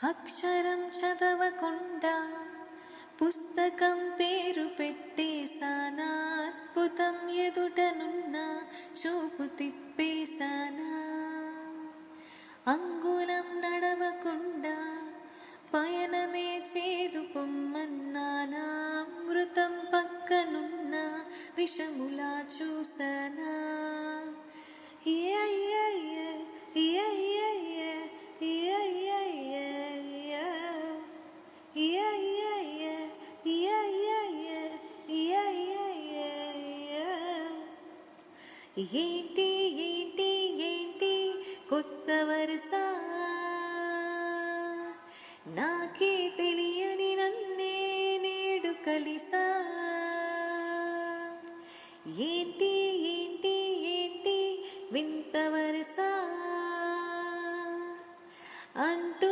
అక్షరం చదవకుండా పుస్తకం పేరు పెట్టేశానా, అద్భుతం ఎదుటనున్న చూపు తిప్పేశానా. అంగుళం నడవకుండా పయనమే చేదు పొమ్మన్నానా, అమృతం పక్కనున్న విషములా చూసానా. ఏంటి ఏంటి ఏంటి కొత్త వరుస, నాకే తెలియని నన్నే నేడు కలిసా. ఏంటి ఏంటి ఏంటి వింత వరుస అంటూ